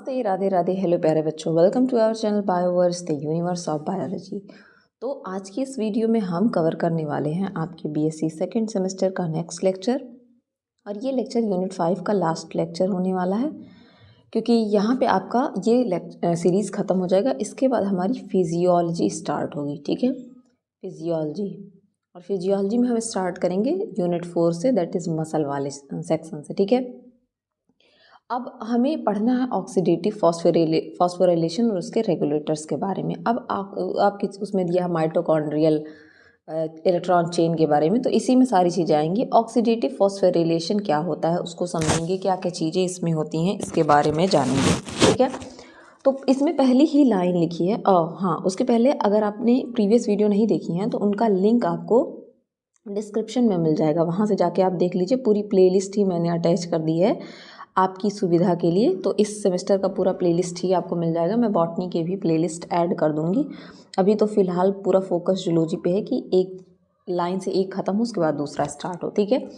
नमस्ते, राधे राधे, हेलो प्यारे बच्चों, welcome to our channel Bioverse the universe of biology. तो आज की इस वीडियो में हम कवर करने वाले हैं आपके बीएससी सेकंड सेमेस्टर का नेक्स्ट लेक्चर। और ये लेक्चर यूनिट 5 का लास्ट लेक्चर होने वाला है, क्योंकि यहाँ पे आपका ये सीरीज़ ख़त्म हो जाएगा। इसके बाद हमारी फिजियोलॉजी स्टार्ट होगी, ठीक है। फिजियोलॉजी, और फिजियोलॉजी में हम स्टार्ट करेंगे यूनिट 4 से, दैट इज़ मसल वाले सेक्शन से, ठीक है। अब हमें पढ़ना है ऑक्सीडेटिव फॉस्फोराइलेशन और उसके रेगुलेटर्स के बारे में। अब आपकी उसमें दिया है माइटोकॉन्ड्रियल इलेक्ट्रॉन चेन के बारे में, तो इसी में सारी चीज़ें आएंगी। ऑक्सीडेटिव फॉस्फोराइलेशन क्या होता है उसको समझेंगे, क्या क्या चीज़ें इसमें होती हैं इसके बारे में जानेंगे, ठीक है। तो इसमें पहली ही लाइन लिखी है, हाँ उसके पहले अगर आपने प्रीवियस वीडियो नहीं देखी हैं तो उनका लिंक आपको डिस्क्रिप्शन में मिल जाएगा, वहाँ से जाके आप देख लीजिए। पूरी प्लेलिस्ट ही मैंने अटैच कर दी है आपकी सुविधा के लिए, तो इस सेमेस्टर का पूरा प्लेलिस्ट ही आपको मिल जाएगा। मैं बॉटनी के भी प्लेलिस्ट ऐड कर दूंगी। अभी तो फ़िलहाल पूरा फोकस जूलॉजी पे है कि एक लाइन से एक ख़त्म हो, उसके बाद दूसरा स्टार्ट हो, ठीक है।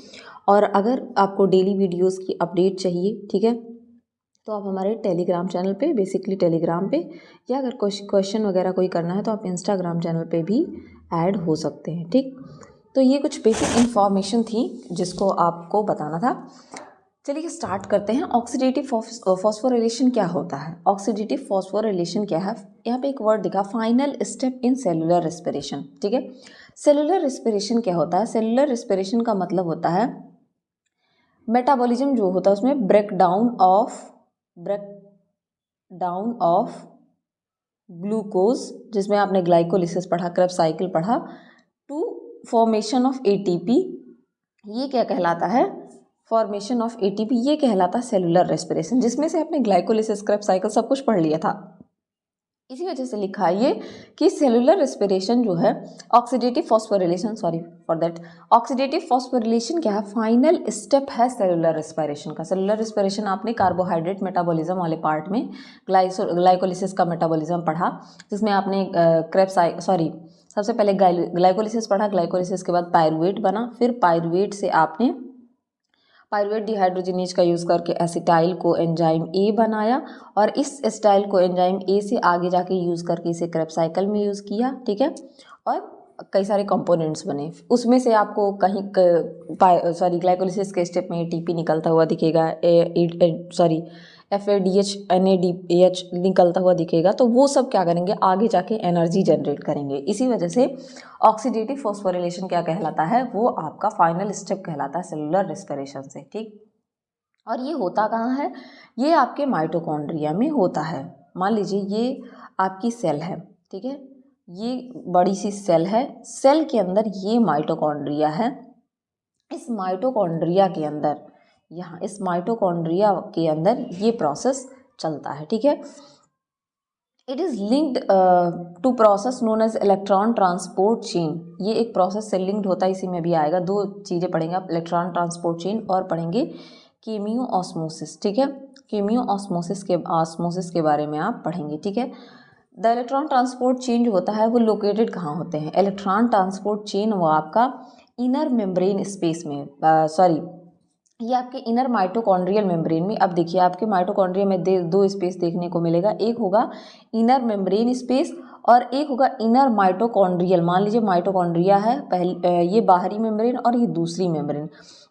और अगर आपको डेली वीडियोज़ की अपडेट चाहिए, ठीक है, तो आप हमारे टेलीग्राम चैनल पे, बेसिकली टेलीग्राम पे, या अगर क्वेश्चन वगैरह कोई करना है तो आप इंस्टाग्राम चैनल पे भी ऐड हो सकते हैं, ठीक। तो ये कुछ बेसिक इन्फॉर्मेशन थी जिसको आपको बताना था। चलिए स्टार्ट करते हैं। ऑक्सीडेटिव फॉस्फोराइलेशन क्या होता है? ऑक्सीडेटिव फॉस्फोराइलेशन क्या है? यहाँ पे एक वर्ड दिखा, final step in cellular respiration, ठीक है। सेलुलर रेस्पिरेशन क्या होता है? सेलुलर रेस्पिरेशन का मतलब होता है मेटाबॉलिज्म जो होता है उसमें ब्रेक डाउन ऑफ ग्लूकोज, जिसमें आपने ग्लाइकोलिसिस पढ़ा, क्रेब्स साइकिल पढ़ा, टू फॉर्मेशन ऑफ एटीपी। ये क्या कहलाता है? फॉर्मेशन ऑफ एटीपी, ये कहलाता है सेलुलर रेस्पिरेशन, जिसमें से आपने ग्लाइकोलिसिस, क्रेब्स साइकिल सब कुछ पढ़ लिया था। इसी वजह से लिखा है ये कि सेलुलर रेस्पिरेशन जो है, oxidative phosphorylation, sorry for that, oxidative phosphorylation क्या है? फाइनल स्टेप है सेलुलर रेस्पिरेशन का। सेलुलर रेस्पिरेशन आपने कार्बोहाइड्रेट मेटाबॉलिज्म वाले पार्ट में ग्लाइकोलिसिस का मेटाबॉलिज्म पढ़ा, जिसमें आपने सबसे पहले ग्लाइकोलिसिस पढ़ा, ग्लाइकोलिसिस के बाद पायरुवेट बना, फिर पायरुवेट से आपने पायरुवेट डिहाइड्रोजिनेज का यूज़ करके एसिटाइल को एंजाइम ए बनाया, और इस एसिटाइल को एंजाइम ए से आगे जाके यूज़ करके इसे क्रेब्स साइकिल में यूज़ किया, ठीक है। और कई सारे कंपोनेंट्स बने, उसमें से आपको कहीं ग्लाइकोलिसिस के स्टेप में एटीपी निकलता हुआ दिखेगा, FADH NADH निकलता हुआ दिखेगा, तो वो सब क्या करेंगे, आगे जाके एनर्जी जनरेट करेंगे। इसी वजह से ऑक्सीडेटिव फॉस्फोराइलेशन क्या कहलाता है? वो आपका फाइनल स्टेप कहलाता है सेलुलर रेस्पिरेशन से, ठीक। और ये होता कहाँ है? ये आपके माइटोकॉन्ड्रिया में होता है। मान लीजिए ये आपकी सेल है, ठीक है, ये बड़ी सी सेल है, सेल के अंदर ये माइटोकॉन्ड्रिया है। इस माइटोकॉन्ड्रिया के अंदर, यहाँ इस माइटोकॉन्ड्रिया के अंदर ये प्रोसेस चलता है, ठीक है। It is linked to process known as electron transport chain. ये एक प्रोसेस से लिंक्ड होता है, इसी में भी आएगा। दो चीज़ें पढ़ेंगे आप, इलेक्ट्रॉन ट्रांसपोर्ट चेन और पढ़ेंगे कीमियो ऑस्मोसिस, ठीक है। कीमियो ऑस्मोसिस के बारे में आप पढ़ेंगे, ठीक है। द इलेक्ट्रॉन ट्रांसपोर्ट चेन जो होता है वो लोकेटेड कहाँ होते हैं? इलेक्ट्रॉन ट्रांसपोर्ट चेन वो आपका इनर मेम्ब्रेन स्पेस में, ये आपके इनर माइटोकॉन्ड्रियल मेम्ब्रेन में। अब देखिए आपके माइटोकॉन्ड्रिया में दो स्पेस देखने को मिलेगा, एक होगा इनर मेम्ब्रेन स्पेस और एक होगा इनर माइटोकॉन्ड्रियल। मान लीजिए माइटोकॉन्ड्रिया है ये बाहरी मेम्ब्रेन और ये दूसरी मेम्ब्रेन।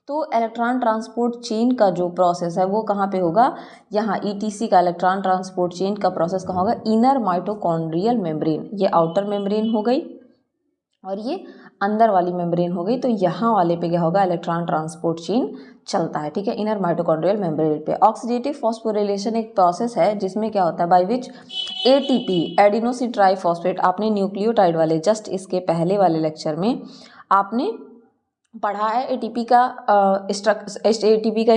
तो इलेक्ट्रॉन ट्रांसपोर्ट चेन का जो प्रोसेस है वो कहाँ पे होगा? यहाँ ETC का इलेक्ट्रॉन ट्रांसपोर्ट चेन का प्रोसेस कहाँ होगा? Inner mitochondrial membrane. ये आउटर मेम्ब्रेन हो गई और ये अंदर वाली मेम्ब्रेन हो गई, तो यहाँ वाले पे क्या होगा? इलेक्ट्रॉन ट्रांसपोर्ट चेन चलता है, ठीक है, इनर माइटोकॉन्ड्रियल मेम्ब्रेन पे। ऑक्सीडेटिव फॉस्फोराइलेशन एक प्रोसेस है जिसमें क्या होता है, by which ATP adenosine triphosphate, आपने न्यूक्लियोटाइड वाले जस्ट इसके पहले वाले लेक्चर में आपने पढ़ा है। ATP का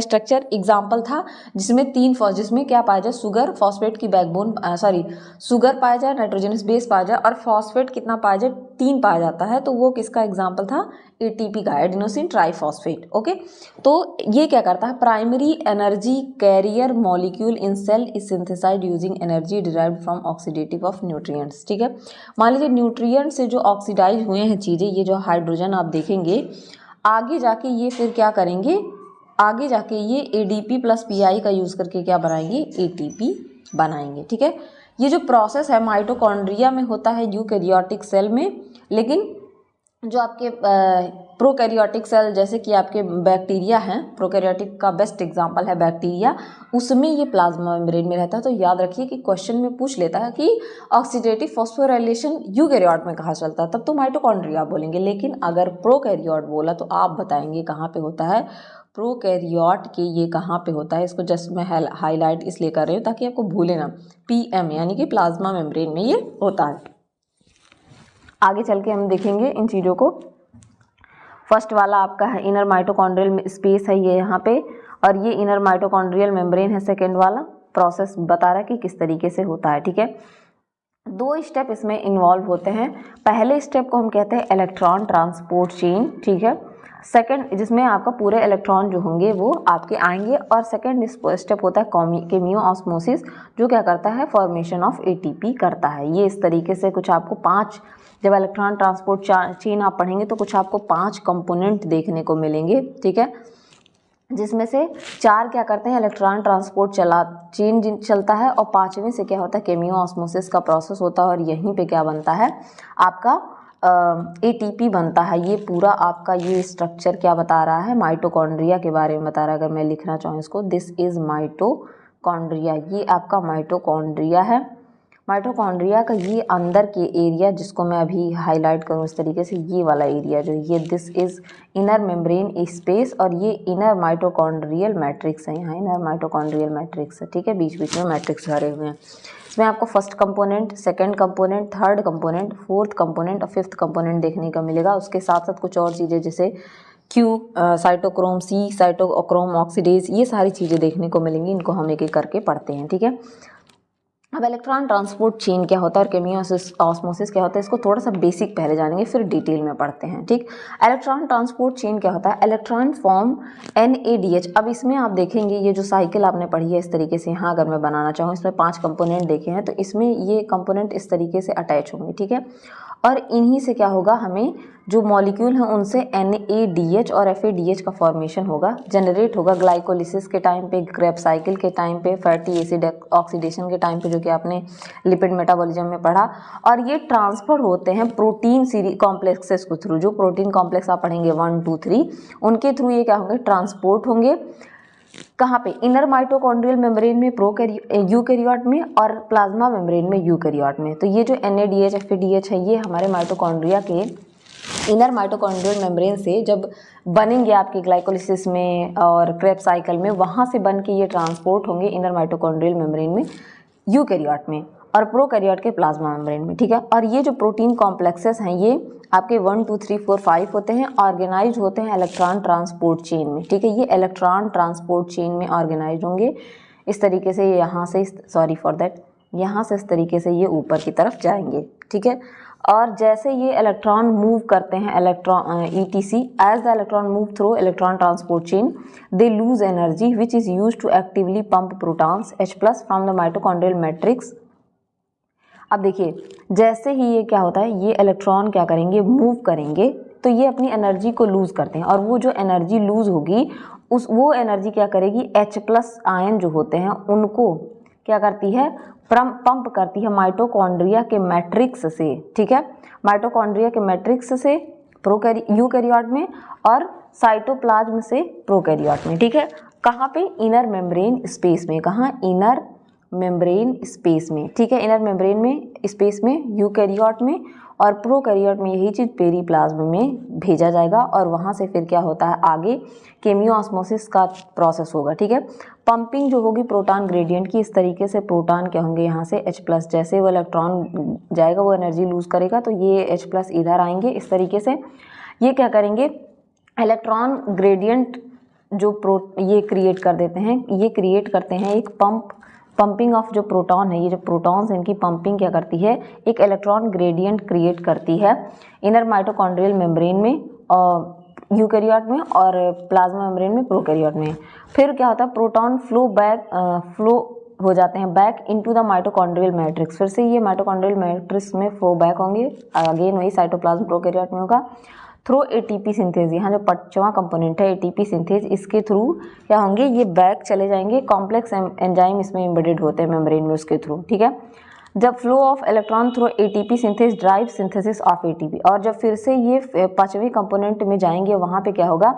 स्ट्रक्चर एग्जाम्पल था, जिसमें जिसमें क्या पाया जाए? शुगर, फॉस्फेट की बैकबोन, शुगर पाया जाए, नाइट्रोजनस बेस पाया जाए और फॉस्फेट कितना पाया जाए? 3 पाया जाता है। तो वो किसका एग्जाम्पल था? ATP का, एडिनोसिन ट्राइफॉस्फेट, ओके। तो ये क्या करता है? Primary energy carrier molecule in cell is synthesised using energy derived from oxidative of nutrients, ठीक है। मान लीजिए न्यूट्रिएंट से जो ऑक्सीडाइज हुए हैं चीज़ें, ये जो हाइड्रोजन आप देखेंगे, आगे जाके ये फिर क्या करेंगे? आगे जाके ये ADP प्लस PI का यूज़ करके क्या बनाएंगे? ATP बनाएंगे। ठीक है, ये जो प्रोसेस है माइटोकॉन्ड्रिया में होता है यूकैरियोटिक सेल में, लेकिन जो आपके प्रोकैरियोटिक सेल जैसे कि आपके बैक्टीरिया हैं, प्रोकैरियोटिक का बेस्ट एग्जांपल है बैक्टीरिया, उसमें ये प्लाज्मा मेम्ब्रेन में रहता है। तो याद रखिए कि क्वेश्चन में पूछ लेता है कि ऑक्सीडेटिव फॉस्फोराइलेशन यूकैरियोट में कहाँ चलता है, तब तो माइटोकॉन्ड्रिया बोलेंगे। लेकिन अगर प्रोकैरियोट बोला तो आप बताएंगे कहाँ पे होता है, प्रोकैरियोट के ये कहाँ पे होता है। इसको जस्ट मैं हाईलाइट इसलिए कर रही हूँ ताकि आपको भूले ना, PM यानी कि प्लाज्मा मेम्ब्रेन में ये होता है। आगे चल के हम देखेंगे इन चीज़ों को। फर्स्ट वाला आपका है इनर माइटोकॉन्ड्रियल स्पेस है ये यहाँ पे, और ये इनर माइटोकॉन्ड्रियल मेम्ब्रेन है। सेकेंड वाला प्रोसेस बता रहा है कि किस तरीके से होता है। ठीक है, 2 स्टेप इसमें इन्वॉल्व होते हैं। पहले स्टेप को हम कहते हैं इलेक्ट्रॉन ट्रांसपोर्ट चेन। ठीक है, सेकंड जिसमें आपका पूरे इलेक्ट्रॉन जो होंगे वो आपके आएंगे, और सेकंड स्टेप होता है केमियो ऑस्मोसिस, जो क्या करता है, फॉर्मेशन ऑफ ATP करता है। ये इस तरीके से कुछ आपको 5, जब इलेक्ट्रॉन ट्रांसपोर्ट चेन आप पढ़ेंगे तो कुछ आपको 5 कंपोनेंट देखने को मिलेंगे। ठीक है, जिसमें से 4 क्या करते हैं, इलेक्ट्रॉन ट्रांसपोर्ट चेन चलता है, और 5वें से क्या होता है, केमियो ऑस्मोसिस का प्रोसेस होता है, और यहीं पे क्या बनता है आपका ATP बनता है। ये पूरा आपका ये स्ट्रक्चर क्या बता रहा है, माइटोकॉन्ड्रिया के बारे में बता रहा है। अगर मैं लिखना चाहूँ इसको, दिस इज माइटोकॉन्ड्रिया, ये आपका माइटोकॉन्ड्रिया है। माइटोकॉन्ड्रिया का ये अंदर के एरिया जिसको मैं अभी हाईलाइट करूँ इस तरीके से, ये वाला एरिया जो ये this is inner membrane space, और ये इनर माइटोकॉन्ड्रियल मैट्रिक्स है। यहाँ इनर माइटोकॉन्ड्रियल मैट्रिक्स है। ठीक है, बीच बीच में मैट्रिक्स भरे हुए हैं। इसमें आपको first component, second component, third component, fourth component और फिफ्थ कंपोनेंट देखने का मिलेगा। उसके साथ साथ कुछ और चीज़ें जैसे साइटोक्रोम C, साइटोक्रोम ऑक्सीडेज, ये सारी चीज़ें देखने को मिलेंगी। इनको हम एक एक करके पढ़ते हैं। ठीक है, अब इलेक्ट्रॉन ट्रांसपोर्ट चेन क्या होता है और केमियो ऑस्मोसिस क्या होता है, इसको थोड़ा सा बेसिक पहले जानेंगे, फिर डिटेल में पढ़ते हैं। ठीक, इलेक्ट्रॉन ट्रांसपोर्ट चेन क्या होता है, इलेक्ट्रॉन फॉर्म NADH। अब इसमें आप देखेंगे ये जो साइकिल आपने पढ़ी है इस तरीके से, यहाँ अगर मैं बनाना चाहूँ, इसमें 5 कंपोनेंट देखे हैं, तो इसमें ये कंपोनेंट इस तरीके से अटैच होंगे। ठीक है, और इन्हीं से क्या होगा, हमें जो मॉलिक्यूल हैं उनसे NADH और FADH का फॉर्मेशन होगा, जनरेट होगा ग्लाइकोलिसिस के टाइम पे, क्रेब्स साइकिल के टाइम पे, फैटी एसिड ऑक्सीडेशन के टाइम पे, जो कि आपने लिपिड मेटाबॉलिज्म में पढ़ा। और ये ट्रांसफर होते हैं प्रोटीन सीरीज कॉम्प्लेक्सेस के थ्रू। जो प्रोटीन कॉम्प्लेक्स आप पढ़ेंगे 1, 2, 3, उनके थ्रू ये क्या होंगे, ट्रांसपोर्ट होंगे। कहाँ पे, इनर माइटोकॉन्ड्रियल मेम्ब्रेन में यूकैरियोट में, और प्लाज्मा मेम्ब्रेन में यूकैरियोट में। तो ये जो NADH FADH है, ये हमारे माइटोकॉन्ड्रिया के इनर माइटोकॉन्ड्रियल मेम्ब्रेन से जब बनेंगे आपके ग्लाइकोलिसिस में और क्रेब्स साइकिल में, वहाँ से बन के ये ट्रांसपोर्ट होंगे इनर माइटोकॉन्ड्रियल मेम्ब्रेन में यूकैरियोट में, और प्रोकैरियोट के प्लाज्मा मेम्ब्रेन में। ठीक है, और ये जो प्रोटीन कॉम्प्लेक्सेस हैं ये आपके 1, 2, 3, 4, 5 होते हैं, ऑर्गेनाइज होते हैं इलेक्ट्रॉन ट्रांसपोर्ट चेन में। ठीक है, ये इलेक्ट्रॉन ट्रांसपोर्ट चेन में ऑर्गेनाइज होंगे इस तरीके से, यहाँ से सॉरी फॉर दैट, यहाँ से इस तरीके से ये ऊपर की तरफ जाएंगे। ठीक है, और जैसे ये इलेक्ट्रॉन मूव करते हैं, electron ETC, as the electron move through electron transport chain, they lose energy which is use to actively pump protons H+ from the mitochondrial matrix. अब देखिए, जैसे ही ये क्या होता है, ये इलेक्ट्रॉन क्या करेंगे, मूव करेंगे, तो ये अपनी एनर्जी को लूज करते हैं, और वो जो एनर्जी लूज होगी वो एनर्जी क्या करेगी, H+ आयन जो होते हैं उनको क्या करती है, पंप करती है माइटोकॉन्ड्रिया के मैट्रिक्स से। ठीक है, माइटोकॉन्ड्रिया के मैट्रिक्स से यूकैरियोट में, और साइटोप्लाज्म से प्रोकैरियोट में। ठीक है, कहाँ पे, इनर मेम्ब्रेन स्पेस में। कहाँ, इनर मेम्ब्रेन स्पेस में। ठीक है, इनर मेम्ब्रेन में स्पेस में यूकैरियोट में, और प्रोकैरियोट में यही चीज़ पेरीप्लाज्म में भेजा जाएगा, और वहाँ से फिर क्या होता है, आगे केमियो ऑस्मोसिस का प्रोसेस होगा। ठीक है, पंपिंग जो होगी प्रोटॉन ग्रेडियंट की, इस तरीके से प्रोटॉन क्या होंगे, यहाँ से H+, जैसे वो इलेक्ट्रॉन जाएगा वो एनर्जी लूज करेगा, तो ये H+ इधर आएंगे इस तरीके से। ये क्या करेंगे, इलेक्ट्रॉन ग्रेडियंट जो ये क्रिएट कर देते हैं, ये क्रिएट करते हैं एक पंपिंग ऑफ जो प्रोटॉन है, ये जो प्रोटॉन्स इनकी पंपिंग क्या करती है, एक इलेक्ट्रॉन ग्रेडियंट क्रिएट करती है इनर माइटोकॉन्ड्रियल मेम्ब्रेन में, और यूकैरियोट में, और प्लाज्मा मेम्ब्रेन में, प्रोकैरियोट में। फिर क्या होता है, प्रोटॉन फ्लो हो जाते हैं back into the mitochondrial matrix. फिर से ये माइटोकॉन्ड्रियल मैट्रिक्स में फ्लो बैक होंगे, अगेन वही साइटोप्लाज्म प्रोकैरियोट में होगा। थ्रू एटीपी सिंथेज, यहाँ जो 5वां कंपोनेंट है एटीपी सिंथेज, इसके थ्रू क्या होंगे, ये बैक चले जाएंगे, कॉम्प्लेक्स एंजाइम इसमें एम्बेडेड होते हैं मेम्ब्रेन में, उसके थ्रू, ठीक है। जब flow of electron through ATP synthase drive synthesis of ATP, और जब फिर से ये 5वें कंपोनेंट में जाएंगे, वहाँ पे क्या होगा,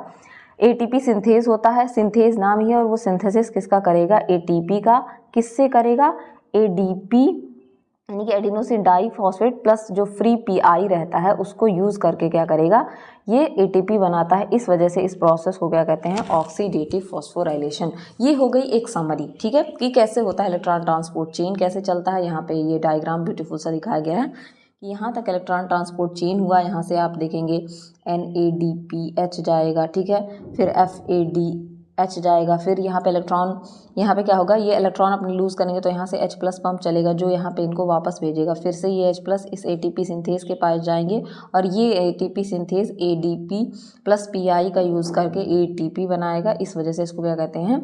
एटीपी सिंथेज होता है, सिंथेज नाम ही है, और वो सिंथेसिस किसका करेगा, एटीपी का। किससे करेगा, एडीपी यानी कि एडिनोसिन डाइफॉस्फेट प्लस जो फ्री पीआई रहता है उसको यूज़ करके क्या करेगा, ये एटीपी बनाता है। इस वजह से इस प्रोसेस को क्या कहते हैं, ऑक्सीडेटिव फॉस्फोराइलेशन। ये हो गई एक समरी, ठीक है, कि कैसे होता है इलेक्ट्रॉन ट्रांसपोर्ट चेन, कैसे चलता है। यहाँ पे ये डायग्राम ब्यूटीफुल सा दिखाया गया है कि यहाँ तक इलेक्ट्रॉन ट्रांसपोर्ट चेन हुआ, यहाँ से आप देखेंगे NADPH जाएगा, ठीक है, फिर FADH जाएगा, फिर यहाँ पे इलेक्ट्रॉन, यहाँ पे क्या होगा, ये इलेक्ट्रॉन अपने लूज़ करेंगे तो यहाँ से H+ पंप चलेगा जो यहाँ पे इनको वापस भेजेगा, फिर से ये H+ इस ATP सिंथेज के पास जाएंगे, और ये ATP synthase ADP plus PI का यूज़ करके ATP बनाएगा। इस वजह से इसको क्या कहते हैं,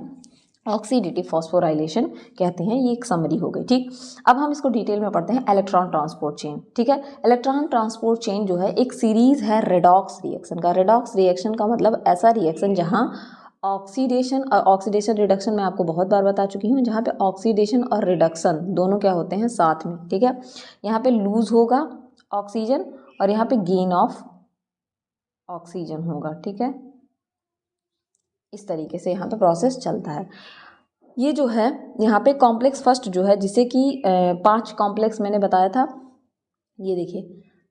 ऑक्सीडेटिव फॉस्फोराइलेशन कहते हैं। ये एक समरी हो गई, ठीक। अब हम इसको डिटेल में पढ़ते हैं, इलेक्ट्रॉन ट्रांसपोर्ट चेन, ठीक है। इलेक्ट्रॉन ट्रांसपोर्ट चेन जो है एक सीरीज है रेडॉक्स रिएक्शन का। रेडॉक्स रिएक्शन का मतलब ऐसा रिएक्शन जहाँ ऑक्सीडेशन और ऑक्सीडेशन रिडक्शन मैं आपको बहुत बार बता चुकी हूँ, जहाँ पे ऑक्सीडेशन और रिडक्शन दोनों क्या होते हैं, साथ में, ठीक है। यहाँ पे लूज होगा ऑक्सीजन और यहाँ पे गेन ऑफ ऑक्सीजन होगा, ठीक है। इस तरीके से यहाँ पे प्रोसेस चलता है। ये जो है यहाँ पे कॉम्प्लेक्स फर्स्ट जो है, जिसे कि 5 कॉम्प्लेक्स मैंने बताया था, ये देखिए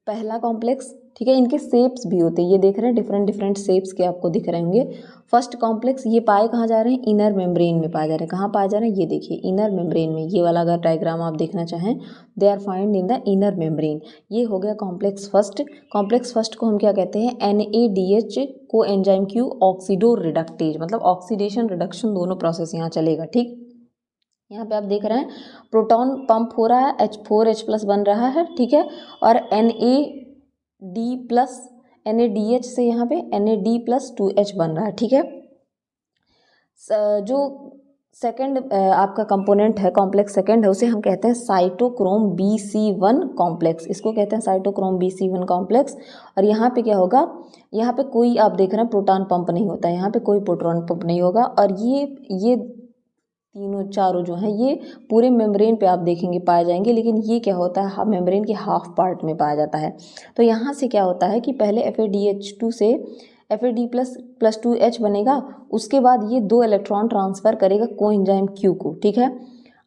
पहला कॉम्प्लेक्स, ठीक है। इनके शेप्स भी होते हैं, ये देख रहे हैं डिफरेंट डिफरेंट शेप्स के आपको दिख रहे होंगे। फर्स्ट कॉम्प्लेक्स ये पाए कहाँ जा रहे हैं, इनर मेम्ब्रेन में पाए जा रहे हैं। कहाँ पाए जा रहे हैं, ये देखिए इनर मेम्ब्रेन में। ये वाला अगर डायग्राम आप देखना चाहें, they are find in the inner membrane. ये हो गया कॉम्प्लेक्स फर्स्ट। कॉम्प्लेक्स फर्स्ट को हम क्या कहते हैं, NADH को एंजाइम क्यू ऑक्सीडो रिडक्टेज, मतलब ऑक्सीडेशन रिडक्शन दोनों प्रोसेस यहाँ चलेगा, ठीक। यहाँ पे आप देख रहे हैं प्रोटॉन पंप हो रहा है, H4H+ बन रहा है, ठीक है, और NADH से यहाँ पे NAD+2H बन रहा है, ठीक है। जो सेकंड आपका कंपोनेंट है, कॉम्प्लेक्स सेकंड है, उसे हम कहते हैं साइटोक्रोम BC1 कॉम्प्लेक्स। इसको कहते हैं साइटोक्रोम BC1 कॉम्प्लेक्स। और यहाँ पे क्या होगा, यहाँ पे कोई आप देख रहे हैं प्रोटॉन पंप नहीं होता है, यहाँ पे कोई प्रोटॉन पंप नहीं होगा। और ये तीनों चारों जो हैं ये पूरे मेम्ब्रेन पे आप देखेंगे पाए जाएंगे, लेकिन ये क्या होता है, मेम्ब्रेन के हाफ पार्ट में पाया जाता है। तो यहाँ से क्या होता है कि पहले FADH2 से FAD+2H बनेगा, उसके बाद ये 2 इलेक्ट्रॉन ट्रांसफ़र करेगा कोएंजाइम Q को, ठीक है।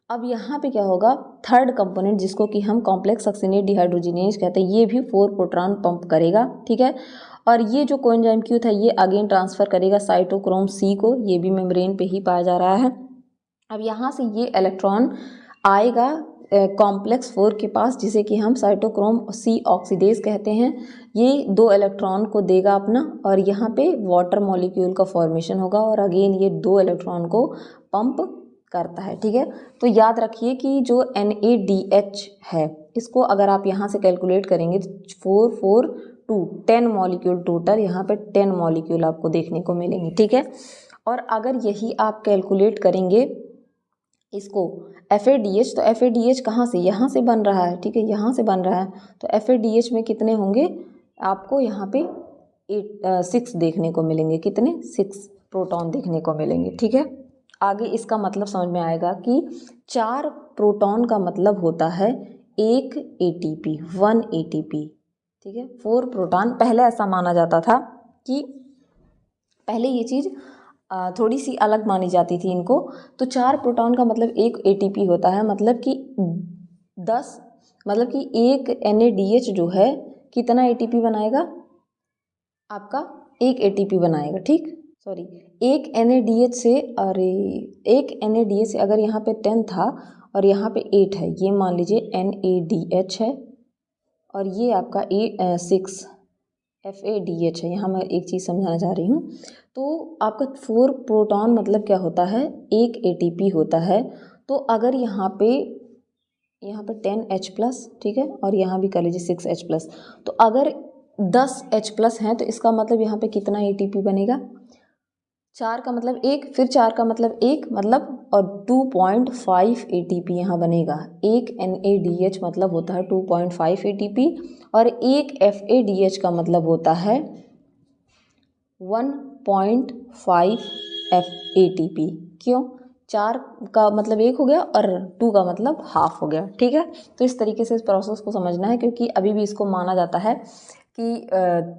अब यहाँ पे क्या होगा, थर्ड कंपोनेंट जिसको कि हम कॉम्प्लेक्स सक्सिनेट डिहाइड्रोजिनेज कहते हैं, ये भी 4 प्रोटॉन पंप करेगा, ठीक है। और ये जो कोएंजाइम Q था ये अगेन ट्रांसफ़र करेगा साइटोक्रोम C को, ये भी मेम्ब्रेन पे ही पाया जा रहा है। अब यहाँ से ये इलेक्ट्रॉन आएगा कॉम्प्लेक्स 4 के पास, जिसे कि हम साइटोक्रोम C ऑक्सीडेज कहते हैं। ये 2 इलेक्ट्रॉन को देगा अपना, और यहाँ पे वाटर मॉलिक्यूल का फॉर्मेशन होगा, और अगेन ये 2 इलेक्ट्रॉन को पंप करता है, ठीक है। तो याद रखिए कि जो NADH है, इसको अगर आप यहाँ से कैलकुलेट करेंगे तो 4 4 2 10 मॉलिक्यूल टोटल, यहाँ पे 10 मॉलिक्यूल आपको देखने को मिलेंगे, ठीक है। और अगर यही आप कैलकुलेट करेंगे इसको FADH, तो FADH कहाँ से, यहाँ से बन रहा है, ठीक है, यहाँ से बन रहा है। तो FADH में कितने होंगे आपको, यहाँ पे 6 देखने को मिलेंगे। कितने, 6 प्रोटॉन देखने को मिलेंगे, ठीक है। आगे इसका मतलब समझ में आएगा कि 4 प्रोटॉन का मतलब होता है 1 ATP, 1 ATP, ठीक है। 4 प्रोटॉन, पहले ऐसा माना जाता था कि पहले ये चीज़ थोड़ी सी अलग मानी जाती थी इनको। तो 4 प्रोटॉन का मतलब 1 ATP होता है, मतलब कि 10, मतलब कि एक NADH जो है कितना ATP बनाएगा, आपका 1 ATP बनाएगा, ठीक, सॉरी, एक NADH से, अरे एक NADH से अगर यहाँ पे 10 था और यहाँ पे 8 है, ये मान लीजिए NADH है, और ये आपका 6 FADH है। यहाँ मैं एक चीज़ समझाना चाह रही हूँ। तो आपका 4 प्रोटॉन मतलब क्या होता है, 1 ATP होता है। तो अगर यहाँ पे 10H+, ठीक है, और यहाँ भी कर लीजिए 6H+, तो अगर 10H+ हैं तो इसका मतलब यहाँ पे कितना ATP बनेगा, 4 का मतलब 1, फिर 4 का मतलब 1, मतलब और 2.5 ATP यहाँ बनेगा। एक NADH मतलब होता है 2.5 ATP, और एक FADH का मतलब होता है 1.5 ATP। क्यों? 4 का मतलब 1 हो गया और 2 का मतलब हाफ हो गया। ठीक है, तो इस तरीके से इस प्रोसेस को समझना है, क्योंकि अभी भी इसको माना जाता है कि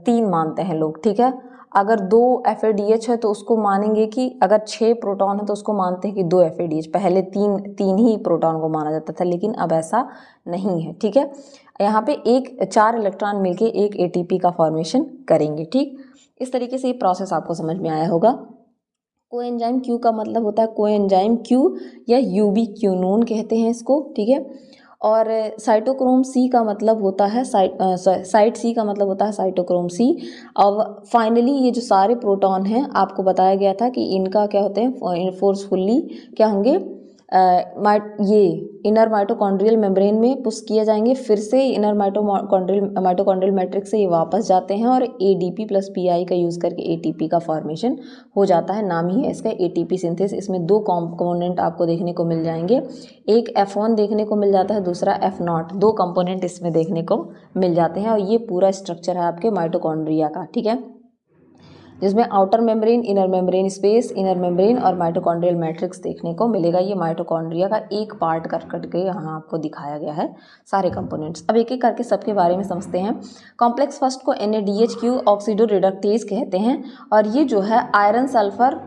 3 मानते हैं लोग। ठीक है, अगर 2 FADH है तो उसको मानेंगे कि अगर 6 प्रोटॉन है तो उसको मानते हैं कि 2 FADH। पहले 3 ही प्रोटॉन को माना जाता था, लेकिन अब ऐसा नहीं है। ठीक है, यहाँ पे 4 इलेक्ट्रॉन मिलके एक ATP का फॉर्मेशन करेंगे। ठीक, इस तरीके से ये प्रोसेस आपको समझ में आया होगा। कोएंजाइम क्यू का मतलब होता है कोएंजाइम क्यू या यूबी क्यूनोन कहते हैं इसको। ठीक है, और साइटोक्रोम सी का मतलब होता है साइट सी का मतलब होता है साइटोक्रोम सी। अब फाइनली ये जो सारे प्रोटॉन हैं आपको बताया गया था कि इनका क्या होते हैं, फोर्सफुली क्या होंगे, ये इनर माइटोकॉन्ड्रियल मेम्ब्रेन में पुश किए जाएंगे, फिर से इनर माइटोकॉन्ड्रियल मैट्रिक्स से ये वापस जाते हैं और ADP + PI का यूज़ करके ATP का फॉर्मेशन हो जाता है। नाम ही है इसका ATP सिंथेसिस। इसमें 2 कंपोनेंट आपको देखने को मिल जाएंगे, एक F1 देखने को मिल जाता है, दूसरा F0। 2 कंपोनेंट इसमें देखने को मिल जाते हैं और ये पूरा स्ट्रक्चर है आपके माइटोकॉन्ड्रिया का। ठीक है, जिसमें outer membrane, inner membrane space, inner membrane और माइटोकॉन्ड्रियल मैट्रिक्स देखने को मिलेगा। ये माइटोकॉन्ड्रिया का एक पार्ट कर के यहाँ आपको दिखाया गया है सारे कंपोनेंट्स। अब एक एक करके सबके बारे में समझते हैं। कॉम्प्लेक्स फर्स्ट को NADH ऑक्सीडो रिडक्टेज कहते हैं, और ये जो है iron sulphur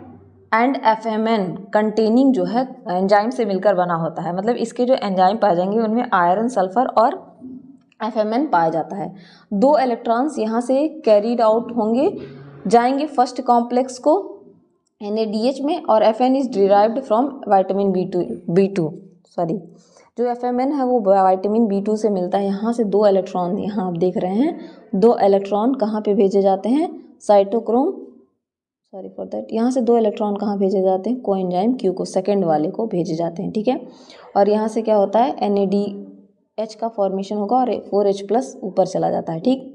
and FMN containing जो है एंजाइम से मिलकर बना होता है। मतलब इसके जो एंजाइम पाए जाएंगे उनमें आयरन सल्फर और FMN पाया जाता है। 2 इलेक्ट्रॉन्स यहाँ से कैरीड आउट होंगे, जाएंगे फर्स्ट कॉम्प्लेक्स को NADH में, और FN is derived from vitamin B2 sorry, जो FMN है वो विटामिन B2 से मिलता है। यहाँ से 2 इलेक्ट्रॉन, यहाँ आप देख रहे हैं 2 इलेक्ट्रॉन कहाँ पे भेजे जाते हैं, साइटोक्रोम, सॉरी फॉर दैट, यहाँ से 2 इलेक्ट्रॉन कहाँ भेजे जाते हैं, कोएंजाइम क्यू को, सेकेंड वाले को भेजे जाते हैं। ठीक है, और यहाँ से क्या होता है, NADH का फॉर्मेशन होगा और 4H+ ऊपर चला जाता है। ठीक,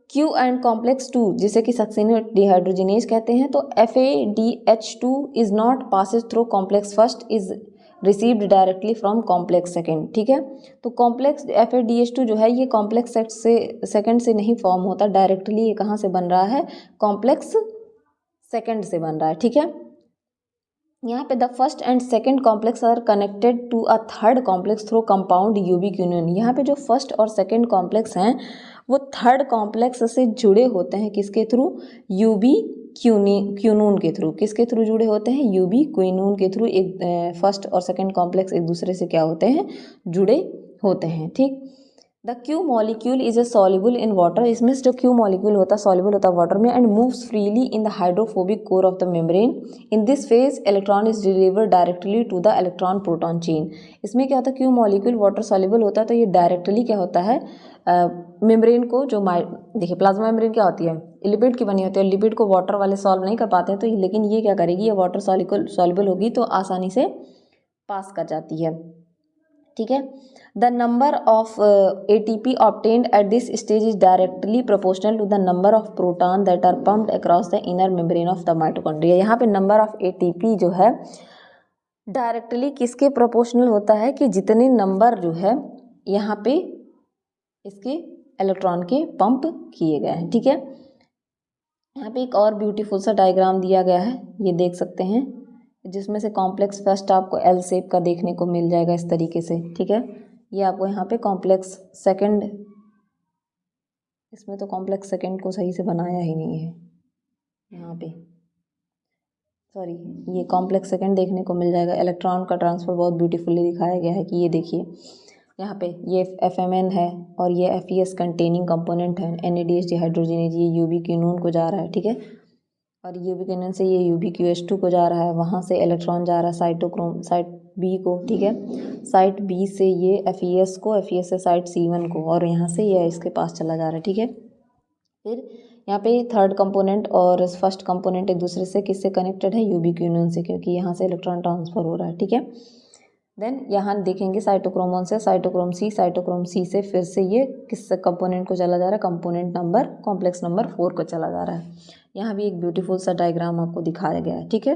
Q एंड कॉम्प्लेक्स 2 जिसे कि सक्सिनो डिहाइड्रोजिनेज कहते हैं, तो FADH2 is not Passage through complex first, is received directly from complex second. ठीक है, तो कॉम्प्लेक्स FADH2 जो है ये कॉम्प्लेक्स सेकेंड से नहीं फॉर्म होता, डायरेक्टली ये कहाँ से बन रहा है, कॉम्प्लेक्स सेकेंड से बन रहा है। ठीक है, यहाँ पे the first and second complex are connected to a third complex through compound ubiquinone. यहाँ पे जो फर्स्ट और सेकेंड कॉम्प्लेक्स हैं वो थर्ड कॉम्प्लेक्स से जुड़े होते हैं, किसके थ्रू, यूबी क्यूनोन के थ्रू। किसके थ्रू जुड़े होते हैं, यूबी क्यूनोन के थ्रू। एक फर्स्ट और सेकेंड कॉम्प्लेक्स एक दूसरे से क्या होते हैं, जुड़े होते हैं। ठीक, the Q molecule is a soluble in water. इसमें जो क्यू मॉलिक्यूल होता है सॉल्युबल होता है वाटर में, and moves freely in the hydrophobic core of the membrane. In this phase electron is delivered directly to the electron proton chain. इसमें क्या होता है, क्यू मॉलिक्यूल वाटर सॉल्युबल होता है, तो ये डायरेक्टली क्या होता है, मेम्ब्रेन को जो देखिए प्लाज्मा मेम्ब्रेन क्या होती है, लिपिड की बनी होती है, लिपिड को वाटर वाले सॉल्व नहीं कर पाते हैं, तो लेकिन ये क्या करेगी, ये वाटर सॉल्युबल होगी तो आसानी से पास कर जाती है। ठीक है, the number of ATP obtained at this stage is directly proportional to the number of proton that are pumped across the inner membrane of the mitochondria. यहाँ पे नंबर ऑफ ATP जो है डायरेक्टली किसके प्रोपोर्शनल होता है, कि जितने number जो है यहाँ पे इसके इलेक्ट्रॉन के पंप किए गए हैं। ठीक है, यहाँ पे एक और ब्यूटीफुल सा डायग्राम दिया गया है, ये देख सकते हैं, जिसमें से कॉम्प्लेक्स फर्स्ट आपको L शेप का देखने को मिल जाएगा इस तरीके से। ठीक है, ये आपको यहाँ पे कॉम्प्लेक्स सेकंड, इसमें तो कॉम्प्लेक्स सेकंड को सही से बनाया ही नहीं है, यहाँ पे सॉरी, ये कॉम्प्लेक्स सेकंड देखने को मिल जाएगा। इलेक्ट्रॉन का ट्रांसफर बहुत ब्यूटीफुली दिखाया गया है कि ये देखिए यहाँ पे ये FMN है और ये FES कंटेनिंग कंपोनेंट है, NADH डिहाइड्रोजिनेज, ये यूबी क्यूनोन को जा रहा है। ठीक है, और यूबी क्यूनोन से ये UbQH2 को जा रहा है, वहाँ से इलेक्ट्रॉन जा रहा है साइट B को। ठीक है, साइट B से ये FES को, FES से साइट C1 को, और यहाँ से ये इसके पास चला जा रहा है। ठीक है, फिर यहाँ पे थर्ड कंपोनेंट और फर्स्ट कंपोनेंट एक दूसरे से किससे कनेक्टेड है, यूबी क्यूनोन से, क्योंकि यहाँ से इलेक्ट्रॉन ट्रांसफर हो रहा है। ठीक है, देन यहाँ देखेंगे साइटोक्रोम 1 से साइटोक्रोम C से फिर से ये किस कंपोनेंट को चला जा रहा है, कंपोनेंट नंबर कॉम्प्लेक्स नंबर 4 को चला जा रहा है। यहाँ भी एक ब्यूटीफुल सा डायग्राम आपको दिखाया गया है। ठीक है,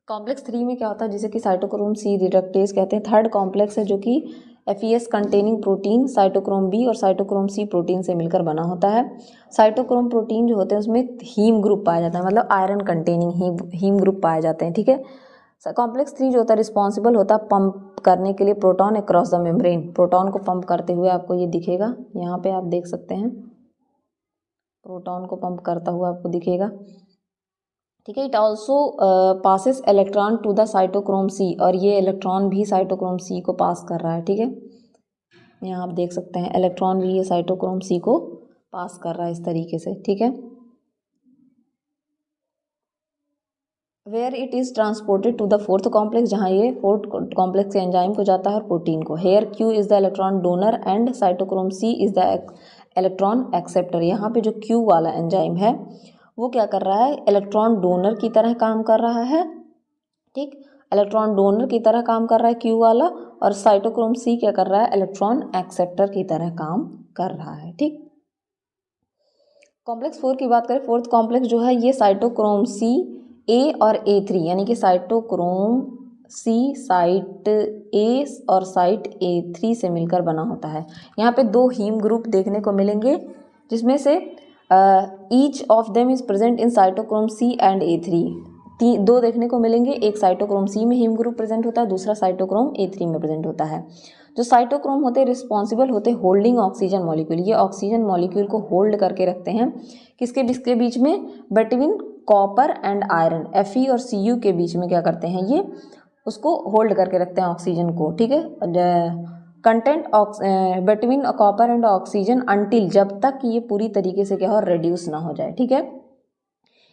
कॉम्प्लेक्स 3 में क्या होता है, जिसे कि साइटोक्रोम C रिडक्टेज कहते हैं। थर्ड कॉम्प्लेक्स है जो कि FES containing protein cytochrome B और साइटोक्रोम सी प्रोटीन से मिलकर बना होता है। साइटोक्रोम प्रोटीन जो होते हैं उसमें हीम ग्रुप पाया जाता है, मतलब आयरन कंटेनिंग हीम ग्रुप पाए जाते हैं, ठीक है। कॉम्प्लेक्स 3 जो होता है रिस्पॉन्सिबल होता है पंप करने के लिए proton across the membrane, proton को पंप करते हुए आपको ये दिखेगा, यहाँ पे आप देख सकते हैं प्रोटॉन को पंप करता हुआ आपको दिखेगा, ठीक है। It also passes electron to the cytochrome C, और ये इलेक्ट्रॉन भी साइटोक्रोम सी को पास कर रहा है, ठीक है। यहाँ आप देख सकते हैं इलेक्ट्रॉन भी ये साइटोक्रोम सी को पास कर रहा है इस तरीके से, ठीक है। Where it is transported to the fourth complex, जहाँ ये फोर्थ कॉम्प्लेक्स के एंजाइम को जाता है और प्रोटीन को। Here Q is the electron donor and cytochrome C is the electron acceptor. यहाँ पे जो क्यू वाला एंजाइम है वो क्या कर रहा है, इलेक्ट्रॉन डोनर की तरह काम कर रहा है, ठीक, इलेक्ट्रॉन डोनर की तरह काम कर रहा है क्यू वाला, और साइटोक्रोम सी क्या कर रहा है, इलेक्ट्रॉन एक्सेप्टर की तरह काम कर रहा है, ठीक। कॉम्प्लेक्स 4 की बात करें, फोर्थ कॉम्प्लेक्स जो है ये साइटोक्रोम सी ए और A3, यानी कि साइटोक्रोम सी साइट ए और साइट A3 से मिलकर बना होता है। यहाँ पे 2 हीम ग्रुप देखने को मिलेंगे, जिसमें से each of them is present in cytochrome C and A3। 2 देखने को मिलेंगे, एक साइटोक्रोम सी में हीम ग्रुप प्रेजेंट होता है, दूसरा साइटोक्रोम A3 में प्रेजेंट होता है। जो साइटोक्रोम होते हैं रिस्पॉन्सिबल होते हैं होल्डिंग ऑक्सीजन मॉलिक्यूल, ये ऑक्सीजन मॉलिक्यूल को होल्ड करके रखते हैं, किसके बीच में, between copper and iron, Fe और Cu के बीच में क्या करते हैं, ये उसको होल्ड करके रखते हैं ऑक्सीजन को, ठीक है। Content between copper and oxygen until, जब तक ये पूरी तरीके से क्या हो, रिड्यूस ना हो जाए, ठीक है।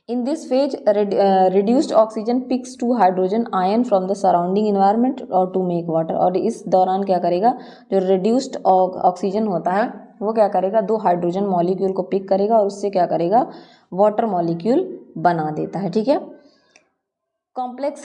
In this phase reduced oxygen picks to hydrogen ion from the surrounding environment और टू मेक वाटर, और इस दौरान क्या करेगा, जो रिड्यूस्ड ऑक्सीजन होता है वो क्या करेगा, 2 हाइड्रोजन मॉलिक्यूल को पिक करेगा और उससे क्या करेगा, वाटर मॉलिक्यूल बना देता है, ठीक है। कॉम्प्लेक्स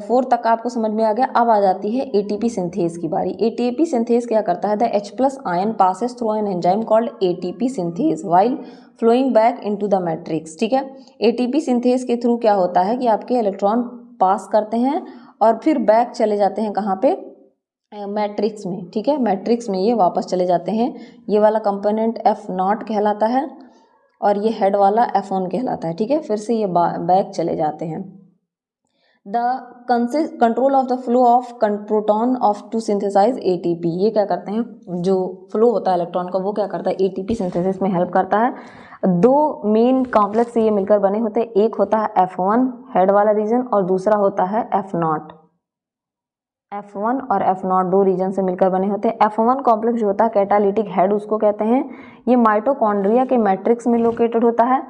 4 तक आपको समझ में आ गया। अब आ जाती है ATP सिंथेज की बारी। ATP सिंथेज क्या करता है, the H+ ion passes through an enzyme called ATP synthase while flowing back into the matrix, ठीक है। ATP सिंथेज के थ्रू क्या होता है कि आपके इलेक्ट्रॉन पास करते हैं और फिर बैक चले जाते हैं कहाँ पे, मैट्रिक्स में, ठीक है। मैट्रिक्स में ये वापस चले जाते हैं। ये वाला कंपोनेंट F0 कहलाता है और ये हेड वाला F1 कहलाता है, ठीक है। फिर से ये बैक चले जाते हैं। The control of the flow of proton of to synthesise ATP, ये क्या करते हैं, जो फ्लो होता है इलेक्ट्रॉन का वो क्या करता है, ATP सिंथेसिस में हेल्प करता है। 2 मेन कॉम्प्लेक्स से ये मिलकर बने होते हैं, एक होता है F1 हेड वाला रीजन और दूसरा होता है F0। F1 और F0 2 रीजन से मिलकर बने होते हैं। F1 कॉम्प्लेक्स जो होता है कैटालिटिक हेड उसको कहते हैं, ये माइटोकॉन्ड्रिया के मैट्रिक्स में लोकेटेड होता है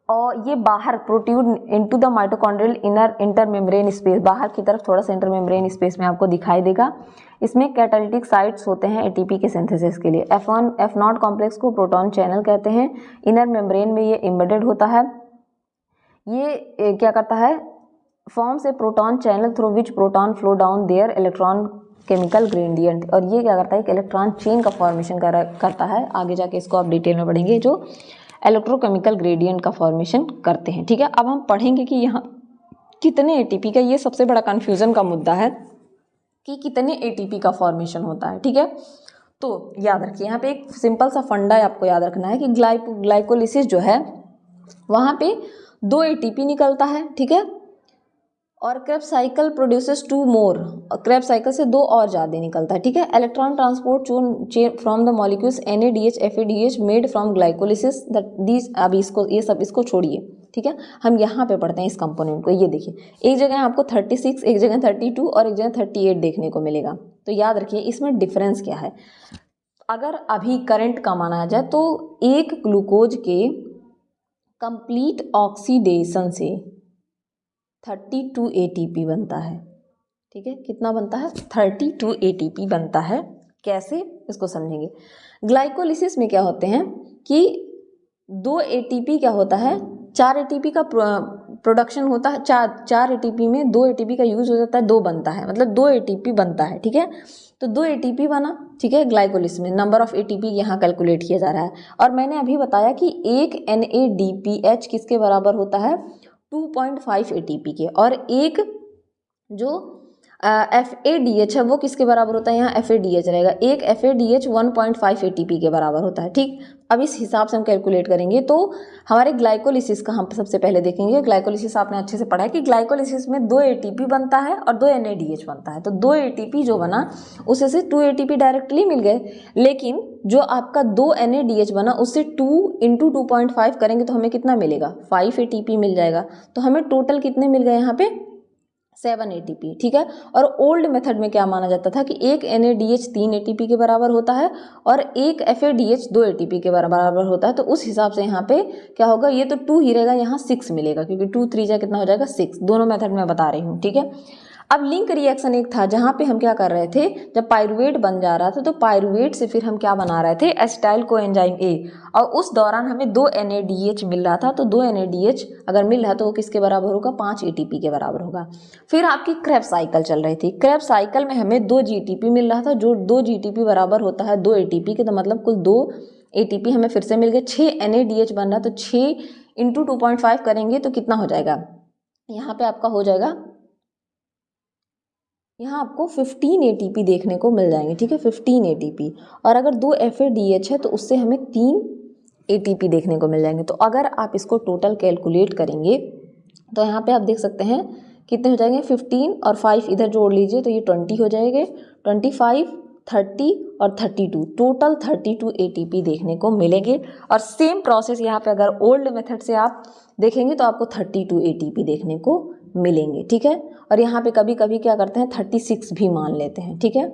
और ये बाहर protrude into the mitochondrial inner intermembrane space, बाहर की तरफ थोड़ा सा इंटरमेम्ब्रेन स्पेस में आपको दिखाई देगा। इसमें कैटालिटिक साइट्स होते हैं ATP के सिंथेसिस के लिए। F1 F0 कॉम्प्लेक्स को प्रोटॉन चैनल कहते हैं, इनर मेम्ब्रेन में ये एम्बेडेड होता है। ये क्या करता है, forms a proton channel through which proton flow down there electron chemical gradient, और ये क्या करता है, एक इलेक्ट्रॉन चेन का फॉर्मेशन करता है। आगे जाके इसको आप डिटेल में पढ़ेंगे, जो इलेक्ट्रोकेमिकल ग्रेडियंट का फॉर्मेशन करते हैं, ठीक है। अब हम पढ़ेंगे कि यहाँ कितने ATP का, ये सबसे बड़ा कन्फ्यूजन का मुद्दा है कि कितने ATP का फॉर्मेशन होता है, ठीक है। तो याद रखिए यहाँ पे एक सिंपल सा फंडा आपको याद रखना है कि ग्लाइकोलिसिस जो है वहाँ पे 2 ATP निकलता है, ठीक है, और क्रेब्स साइकिल प्रोड्यूसेस 2 मोर, क्रेब्स साइकिल से 2 और ज़्यादा निकलता है, ठीक है। Electron transport chain from the molecules NADH FADH made from glycolysis these, अभी इसको ये सब इसको छोड़िए, ठीक है। हम यहाँ पे पढ़ते हैं इस कंपोनेंट को। ये देखिए एक जगह आपको 36, एक जगह 32 और एक जगह 38 देखने को मिलेगा। तो याद रखिए इसमें डिफरेंस क्या है। अगर अभी करंट का माना जाए तो एक ग्लूकोज के कंप्लीट ऑक्सीडेशन से 32 ATP बनता है, ठीक है। कितना बनता है, 32 ATP बनता है। कैसे, इसको समझेंगे। ग्लाइकोलिसिस में क्या होते हैं कि 2 ATP क्या होता है, 4 ATP का प्रोडक्शन होता है, 4 ATP में 2 ATP का यूज हो जाता है, 2 बनता है, मतलब 2 ATP बनता है, ठीक है। तो 2 ATP बना, ठीक है। ग्लाइकोलिसिस में नंबर ऑफ ATP यहाँ कैलकुलेट किया जा रहा है, और मैंने अभी बताया कि एक NADPH किसके बराबर होता है, 2.5 ATP के, और एक जो FADH है वो किसके बराबर होता है, यहाँ FADH रहेगा, एक FADH 1.5 ATP के बराबर होता है। ठीक, अब इस हिसाब से हम कैलकुलेट करेंगे तो हमारे ग्लाइकोलिसिस का हम सबसे पहले देखेंगे। ग्लाइकोलिसिस आपने अच्छे से पढ़ा है कि ग्लाइकोलिसिस में 2 ATP बनता है और 2 NADH बनता है। तो 2 ATP जो बना उससे से 2 ATP डायरेक्टली मिल गए, लेकिन जो आपका 2 NADH बना उससे 2 × 2.5 करेंगे तो हमें कितना मिलेगा, 5 ATP मिल जाएगा। तो हमें टोटल कितने मिल गए यहाँ पे, 7 ATP। ठीक है, और ओल्ड मेथड में क्या माना जाता था कि एक NADH 3 ATP के बराबर होता है और एक FADH 2 ATP के बराबर होता है। तो उस हिसाब से यहाँ पे क्या होगा, ये तो 2 ही रहेगा, यहाँ 6 मिलेगा क्योंकि 2 3 जा कितना हो जाएगा 6। दोनों मेथड में बता रही हूँ। ठीक है, अब लिंक रिएक्शन एक था जहाँ पे हम क्या कर रहे थे, जब पायरुवेट बन जा रहा था तो पायरुवेट से फिर हम क्या बना रहे थे, एसिटाइल कोएंजाइम A, और उस दौरान हमें 2 NADH मिल रहा था। तो 2 NADH अगर मिल रहा तो वो किसके बराबर होगा, 5 ATP के बराबर होगा। फिर आपकी क्रेब्स साइकिल चल रही थी, क्रेब्स साइकिल में हमें 2 GTP मिल रहा था, जो 2 GTP बराबर होता है 2 ATP के, तो मतलब कुल 2 ATP हमें फिर से मिल गए। 6 NADH बन रहा, तो 6 × 2.5 करेंगे तो कितना हो जाएगा, यहाँ पे आपका हो जाएगा, यहाँ आपको 15 ATP देखने को मिल जाएंगे। ठीक है, 15 ATP, और अगर 2 FADH है तो उससे हमें 3 ATP देखने को मिल जाएंगे। तो अगर आप इसको टोटल कैलकुलेट करेंगे तो यहाँ पे आप देख सकते हैं कितने हो जाएंगे, 15 और 5 इधर जोड़ लीजिए तो ये 20 हो जाएंगे, 25, 30 और 32, टोटल 32 ATP देखने को मिलेंगे। और सेम प्रोसेस यहाँ पे अगर ओल्ड मेथड से आप देखेंगे तो आपको 32 ATP देखने को मिलेंगे। ठीक है, और यहाँ पे कभी कभी क्या करते हैं 36 भी मान लेते हैं। ठीक है,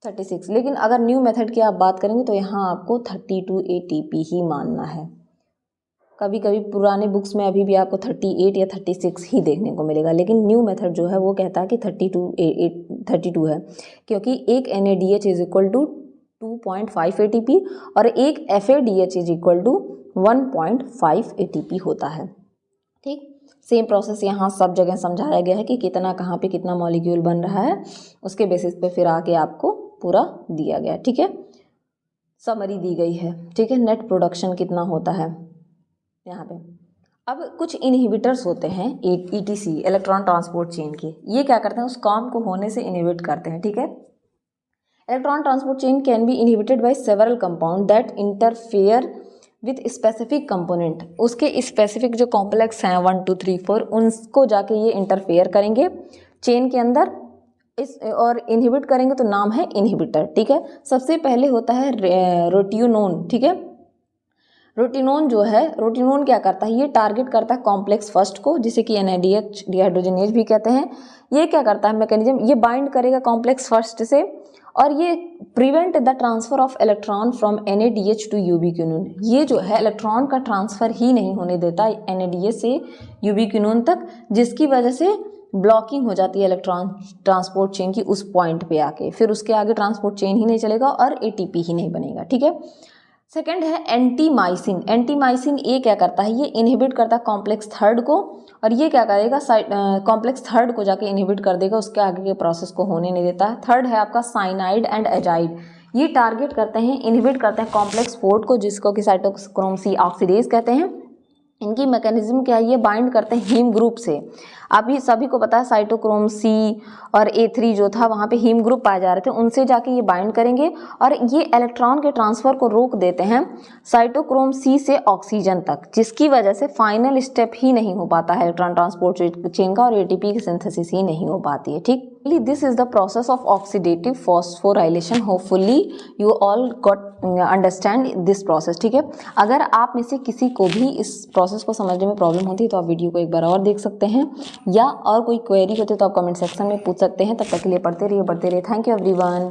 36, लेकिन अगर न्यू मेथड की आप बात करेंगे तो यहाँ आपको 32 ATP ही मानना है। कभी कभी पुराने बुक्स में अभी भी आपको 38 या 36 ही देखने को मिलेगा, लेकिन न्यू मेथड जो है वो कहता है कि 32 है, क्योंकि एक NADH = 2.5 ATP और एक FADH = 1.5 ATP होता है। ठीक, सेम प्रोसेस यहाँ सब जगह समझाया गया है कि कितना कहाँ पे कितना मॉलिक्यूल बन रहा है, उसके बेसिस पे फिर आके आपको पूरा दिया गया। ठीक है, समरी दी गई है। ठीक है, नेट प्रोडक्शन कितना होता है यहाँ पे। अब कुछ इनहिबिटर्स होते हैं ETC, इलेक्ट्रॉन ट्रांसपोर्ट चेन के, ये क्या करते हैं, उस काम को होने से इनहिबिट करते हैं। ठीक है, electron transport chain can be inhibited by several compound that interfere with specific component. उसके स्पेसिफिक जो कॉम्प्लेक्स हैं 1 2 3 4 उनको जाके ये इंटरफेयर करेंगे चेन के अंदर और इनहिबिट करेंगे, तो नाम है इनहिबिटर। ठीक है, सबसे पहले होता है रोटियोनोन। ठीक है, रोटिनोन जो है, रोटिनोन क्या करता है, ये टारगेट करता है कॉम्प्लेक्स फर्स्ट को, जिसे कि NADH डिहाइड्रोजनेज भी कहते हैं। ये क्या करता है मैकेनिज्म, ये बाइंड करेगा कॉम्प्लेक्स फर्स्ट से और ये prevent the transfer of electron from NADH to ubiquinone. ये जो है इलेक्ट्रॉन का ट्रांसफर ही नहीं होने देता NADH से यूबिक्विनोन तक, जिसकी वजह से ब्लॉकिंग हो जाती है इलेक्ट्रॉन ट्रांसपोर्ट चेन की उस पॉइंट पे आके, फिर उसके आगे ट्रांसपोर्ट चेन ही नहीं चलेगा और ATP ही नहीं बनेगा। ठीक है, सेकेंड है एंटीमाइसिन। एंटीमाइसिन ये क्या करता है, ये इनहिबिट करता है कॉम्प्लेक्स थर्ड को, और ये क्या करेगा, कॉम्प्लेक्स थर्ड को जाके इनहिबिट कर देगा, उसके आगे के प्रोसेस को होने नहीं देता है। थर्ड है आपका साइनाइड एंड एजाइड। ये टारगेट करते हैं, इनहिबिट करते हैं कॉम्प्लेक्स फोर्थ को, जिसको कि साइटोक्रोम C ऑक्सीडेज कहते हैं। इनकी मैकेनिज्म क्या है, ये बाइंड करते हैं हीम ग्रुप से। अभी सभी को पता है साइटोक्रोम C और A3 जो था वहाँ पे हीम ग्रुप पाए जा रहे थे, उनसे जाके ये बाइंड करेंगे और ये इलेक्ट्रॉन के ट्रांसफर को रोक देते हैं साइटोक्रोम C से ऑक्सीजन तक, जिसकी वजह से फाइनल स्टेप ही नहीं हो पाता है इलेक्ट्रॉन ट्रांसपोर्ट चेन का और ATP की सिंथेसिस ही नहीं हो पाती है। ठीक, this is the process of oxidative phosphorylation. Hopefully you all got understand this process. ठीक है, अगर आप में से किसी को भी इस प्रोसेस को समझने में प्रॉब्लम होती है तो आप वीडियो को एक बार और देख सकते हैं, या और कोई क्वेरी होती है तो आप कमेंट सेक्शन में पूछ सकते हैं। तब तक के लिए पढ़ते रहिए, बढ़ते रहिए। Thank you everyone.